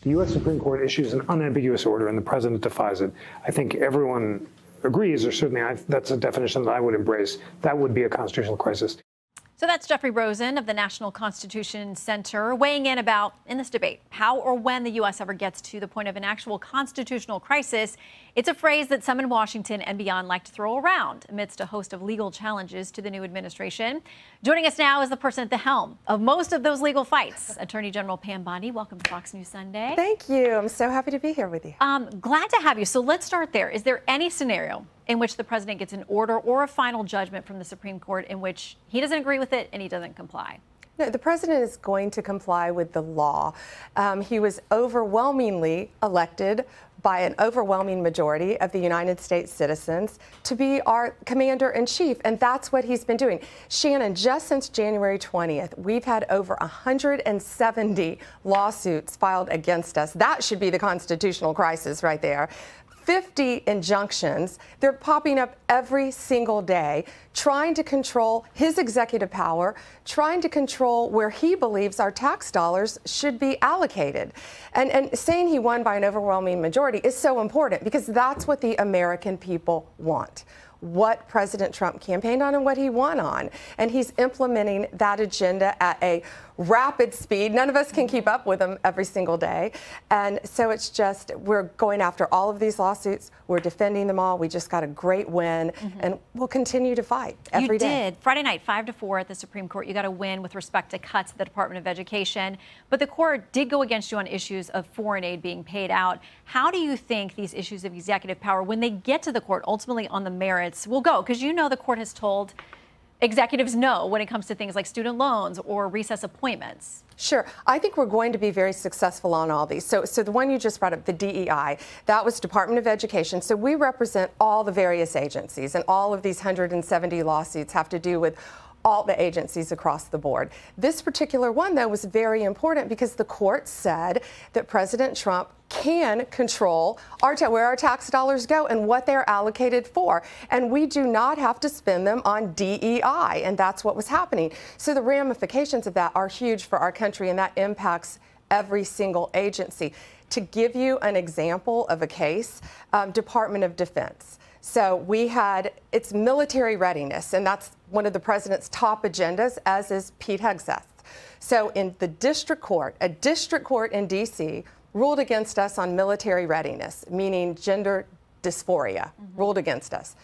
the U.S. Supreme Court issues an unambiguous order and the president defies it, I think everyone agrees, or certainly that's a definition that I would embrace, that would be a constitutional crisis. So that's Jeffrey Rosen of the National Constitution Center weighing in about, in this debate, how or when the U.S. ever gets to the point of an actual constitutional crisis. It's a phrase that some in Washington and beyond like to throw around amidst a host of legal challenges to the new administration. Joining us now is the person at the helm of most of those legal fights, Attorney General Pam Bondi. Welcome to Fox News Sunday. Thank you. I'm so happy to be here with you. Glad to have you. So let's start there. Is there any scenario in which the president gets an order or a final judgment from the Supreme Court in which he doesn't agree with it and he doesn't comply? No, the president is going to comply with the law. He was overwhelmingly elected by an overwhelming majority of the United States citizens to be our commander-in-chief, and that's what he's been doing. Shannon, just since January 20th, we've had over 170 lawsuits filed against us. That should be the constitutional crisis right there. 50 injunctions. They're popping up every single day, trying to control his executive power, trying to control where he believes our tax dollars should be allocated. And saying he won by an overwhelming majority is so important because that's what the American people want. What President Trump campaigned on and what he won on. And he's implementing that agenda at a rapid speed. None of us can keep up with him every single day. And so it's just, we're going after all of these lawsuits. We're defending them all. We just got a great win, and we'll continue to fight every day. You did. Friday night, 5-4 at the Supreme Court. You got a win with respect to cuts at the Department of Education. But the court did go against you on issues of foreign aid being paid out. How do you think these issues of executive power, when they get to the court, ultimately on the merits, will go? Because you know the court has told executives no when it comes to things like student loans or recess appointments. Sure. I think we're going to be very successful on all these. So the one you just brought up, the DEI, that was Department of Education. So we represent all the various agencies, and all of these 170 lawsuits have to do with all the agencies across the board. This particular one, though, was very important because the court said that President Trump can control where our tax dollars go and what they're allocated for. And we do not have to spend them on DEI, and that's what was happening. So the ramifications of that are huge for our country, and that impacts every single agency. To give you an example of a case, Department of Defense. So we had, it's military readiness, and that's one of the president's top agendas, as is Pete Hegseth. So in the district court, a district court in D.C. ruled against us on military readiness, meaning gender dysphoria, ruled against us.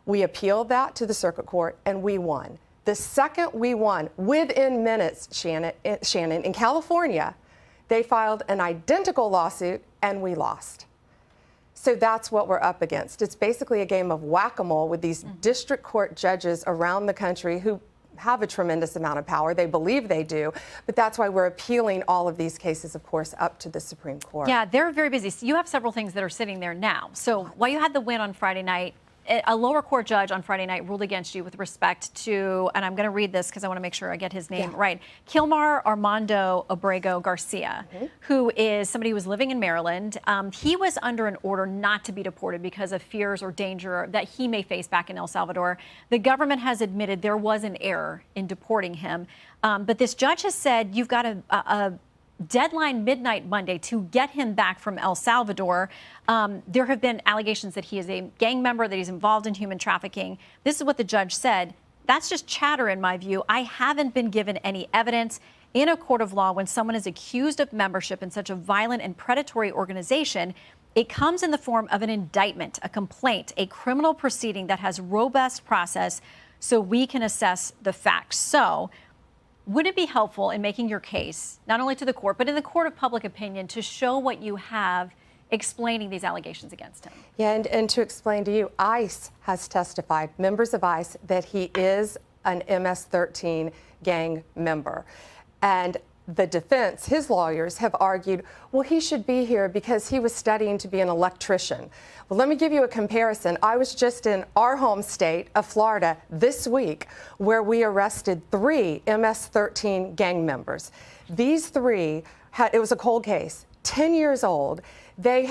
We appealed that to the circuit court, and we won. The second we won, within minutes, Shannon, in California, they filed an identical lawsuit, and we lost. So that's what we're up against. It's basically a game of whack-a-mole with these district court judges around the country who have a tremendous amount of power. They believe they do, but that's why we're appealing all of these cases, of course, up to the Supreme Court. Yeah, they're very busy. So you have several things that are sitting there now. So while you had the win on Friday night, a lower court judge on Friday night ruled against you with respect to, and I'm going to read this because I want to make sure I get his name right, Kilmar Armando Abrego Garcia, who is somebody who was living in Maryland. He was under an order not to be deported because of fears or danger that he may face back in El Salvador. The government has admitted there was an error in deporting him. But this judge has said you've got a deadline midnight Monday to get him back from El Salvador. There have been allegations that he is a gang member, that he's involved in human trafficking. This is what the judge said. That's just chatter in my view. I haven't been given any evidence in a court of law when someone is accused of membership in such a violent and predatory organization. It comes in the form of an indictment, a complaint, a criminal proceeding that has robust process so we can assess the facts. So would it be helpful in making your case, not only to the court, but in the court of public opinion, to show what you have explaining these allegations against him? Yeah, and to explain to you, ICE has testified, members of ICE, that he is an MS-13 gang member. And the defense, his lawyers, have argued, well, he should be here because he was studying to be an electrician. Well, let me give you a comparison. I was just in our home state of Florida this week where we arrested 3 MS-13 gang members. These 3, it was a cold case, 10 years old. They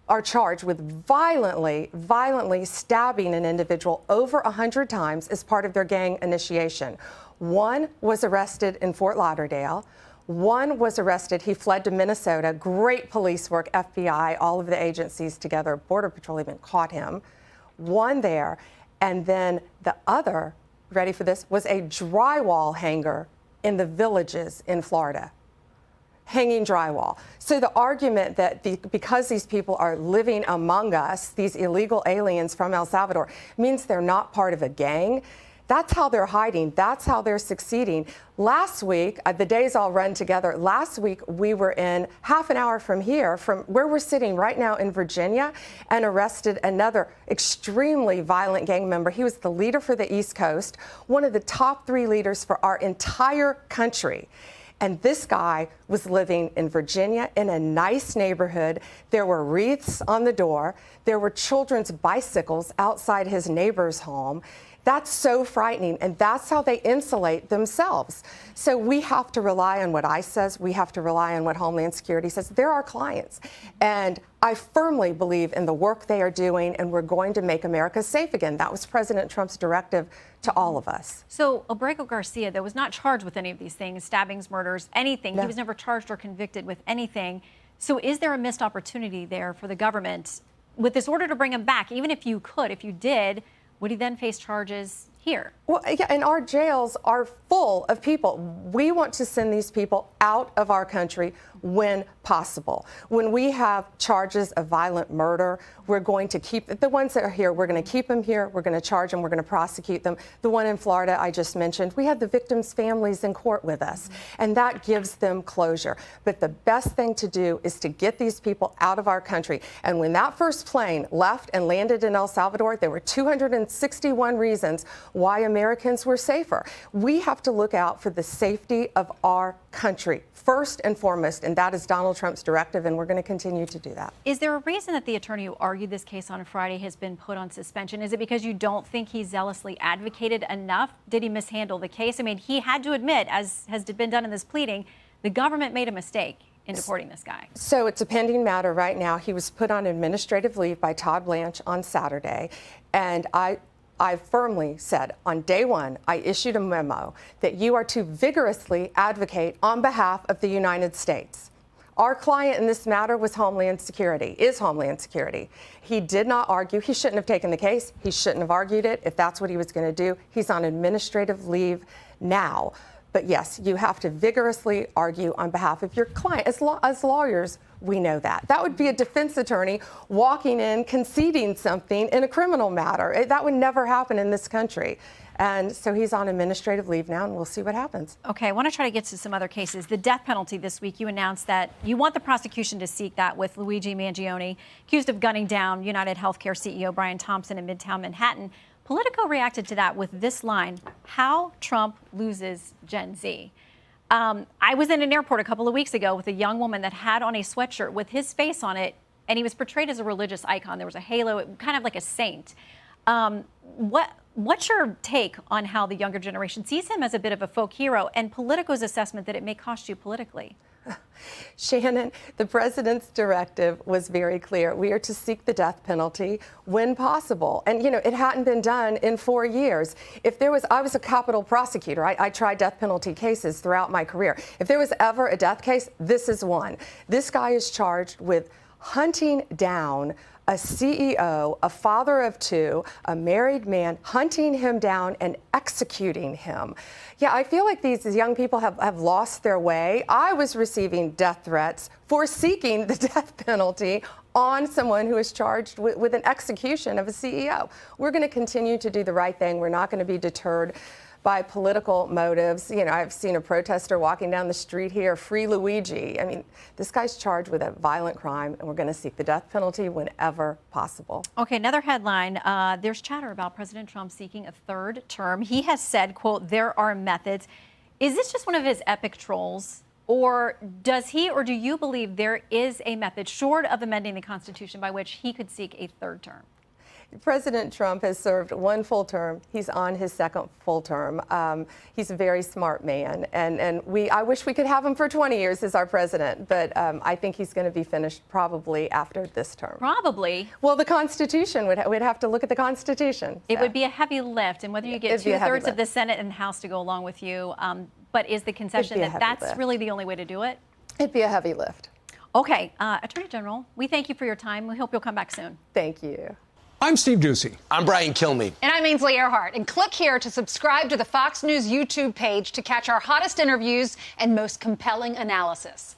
are charged with violently stabbing an individual over 100 times as part of their gang initiation. One was arrested in Fort Lauderdale. One was arrested. He fled to Minnesota. Great police work, FBI, all of the agencies together. Border Patrol even caught him. One there. And then the other, ready for this, was a drywall hanger in the Villages in Florida. Hanging drywall. So the argument that because these people are living among us, these illegal aliens from El Salvador, means they're not part of a gang. That's how they're hiding. That's how they're succeeding. Last week, the days all run together. Last week, we were in half an hour from here, from where we're sitting right now in Virginia, and arrested another extremely violent gang member. He was the leader for the East Coast, one of the top 3 leaders for our entire country. And this guy was living in Virginia in a nice neighborhood. There were wreaths on the door. There were children's bicycles outside his neighbor's home. That's so frightening, and that's how they insulate themselves. So we have to rely on what ICE says. We have to rely on what Homeland Security says. They're our clients. And I firmly believe in the work they are doing, and we're going to make America safe again. That was President Trump's directive to all of us. So Obrego Garcia, though, was not charged with any of these things, stabbings, murders, anything. No. He was never charged or convicted with anything. So is there a missed opportunity there for the government with this order to bring him back? Even if you could, if you did, would he then face charges here? Well, yeah, and our jails are full of people. We want to send these people out of our country when possible. When we have charges of violent murder, we're going to keep the ones that are here. We're going to keep them here. We're going to charge them. We're going to prosecute them. The one in Florida I just mentioned, we had the victims' families in court with us, and that gives them closure. But the best thing to do is to get these people out of our country. And when that first plane left and landed in El Salvador, there were 261 reasons why Americans were safer. We have to look out for the safety of our country first and foremost, and that is Donald Trump's directive, and we're going to continue to do that. Is there a reason that the attorney who argued this case on Friday has been put on suspension? Is it because you don't think he zealously advocated enough? Did he mishandle the case? I mean, he had to admit, as has been done in this pleading, the government made a mistake in deporting this guy. So it's a pending matter right now. He was put on administrative leave by Todd Blanche on Saturday, and I firmly said on day one, I issued a memo that you are to vigorously advocate on behalf of the United States. Our client in this matter was Homeland Security, is Homeland Security. He did not argue. He shouldn't have taken the case. He shouldn't have argued it if that's what he was going to do. He's on administrative leave now. But yes, you have to vigorously argue on behalf of your client. As lawyers, we know that. That would be a defense attorney walking in, conceding something in a criminal matter. That would never happen in this country. And so he's on administrative leave now, and we'll see what happens. Okay, I want to try to get to some other cases. The death penalty this week, you announced that you want the prosecution to seek that with Luigi Mangione, accused of gunning down United Healthcare CEO Brian Thompson in Midtown Manhattan. Politico reacted to that with this line: how Trump loses Gen Z. I was in an airport a couple of weeks ago with a young woman that had on a sweatshirt with his face on it, and he was portrayed as a religious icon. There was a halo, kind of like a saint. What's your take on how the younger generation sees him as a bit of a folk hero, and Politico's assessment that it may cost you politically? Shannon, the president's directive was very clear. We are to seek the death penalty when possible. And, you know, it hadn't been done in 4 years. I was a capital prosecutor. I tried death penalty cases throughout my career. If there was ever a death case, this is one. This guy is charged with hunting down a CEO, a father of 2, a married man, hunting him down and executing him. Yeah, I feel like these young people have lost their way. I was receiving death threats for seeking the death penalty on someone who is charged with an execution of a CEO. We're going to continue to do the right thing. We're not going to be deterred by political motives. You know, I've seen a protester walking down the street here, free Luigi. I mean, this guy's charged with a violent crime, and we're going to seek the death penalty whenever possible. Okay, another headline. There's chatter about President Trump seeking a 3rd term. He has said, quote, there are methods. Is this just one of his epic trolls? Or does he, or do you believe there is a method short of amending the Constitution by which he could seek a 3rd term? President Trump has served 1 full term. He's on his 2nd full term. He's a very smart man, and I wish we could have him for 20 years as our president, but I think he's going to be finished probably after this term. Probably. Well, the Constitution, we'd have to look at the Constitution. It would be a heavy lift, and whether you get 2/3 of the Senate and House to go along with you. but is the concession It'd be a that heavy that's lift. really the only way to do it? It'd be a heavy lift. Okay, Attorney General, we thank you for your time. We hope you'll come back soon. Thank you. I'm Steve Ducey. I'm Brian Kilmeade. And I'm Ainsley Earhart. And click here to subscribe to the Fox News YouTube page to catch our hottest interviews and most compelling analysis.